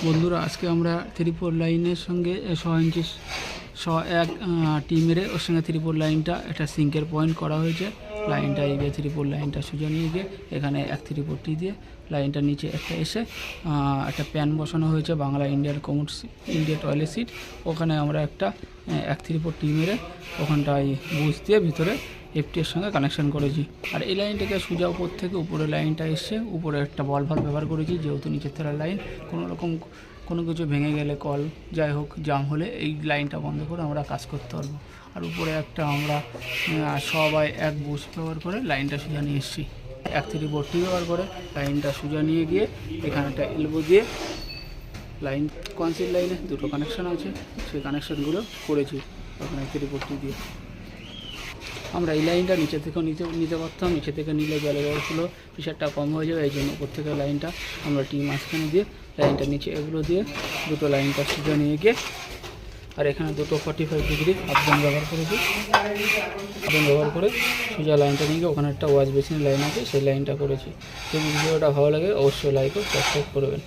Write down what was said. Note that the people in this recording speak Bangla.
বন্ধুরা আজকে আমরা 3-4 লাইনের সঙ্গে 100 ইঞ্চি 101 টি মেরে ওর সঙ্গে 3-4 লাইনটা একটা সিঙ্কের পয়েন্ট করা হয়েছে। লাইনটা এই যে 3-4 লাইনটা সোজা নিয়ে গিয়ে এখানে 1-3-4 টি দিয়ে লাইনটা নিচে একটা এসে একটা প্যান বসানো হয়েছে Bangla Indian commode India toilet seat. ওখানে আমরা একটা 1-3-4 টি মেরে ওখানটায় বুশ দিয়ে ভিতরে এফটি এর সঙ্গে কানেকশন করেছি। আর এই লাইনটাকে সোজা উপর থেকে উপরে লাইনটা এসে উপরে একটা বল ভাল্ব ব্যবহার করেছি, যেহেতু নিচের তলার লাইন কোনো কিছু ভেঙে গেলে কল যাই হোক জাম হলে এই লাইনটা বন্ধ করে আমরা কাজ করতে পারবো। আর উপরে একটা আমরা সবাই এক বুশ ব্যবহার করে লাইনটা সোজা নিয়ে এসেছি। 1-3-4 টি ব্যবহার করে লাইনটা সোজা নিয়ে গিয়ে এখানে একটা এলবো দিয়ে লাইন কনসিল লাইনে দুটো কানেকশান আছে, সেই কানেকশানগুলো করেছি ওখানে 1-3-4 টি দিয়ে। আমরা এই লাইনটা নিচে থেকেও নিতে পারতাম, নিচে থেকে নিলে জলের ওগুলো প্রেশারটা কম হয়ে যাবে, এই জন্য উপর থেকে লাইনটা আমরা টি মাঝখানে দিয়ে লাইনটা নিচে এগুলো দিয়ে দুটো লাইনটা সোজা নিয়ে গিয়ে আর এখানে দুটো 45 ডিগ্রি আপডাউন ব্যবহার করেছি। আপডাউন ব্যবহার করে সোজা লাইনটা নিয়ে গিয়ে ওখানে একটা ওয়াশ বেসিন লাইন আছে, সেই লাইনটা করেছি। যদি ভিডিওটা ভালো লাগে অবশ্যই লাইক ও সাবস্ক্রাইব করবেন।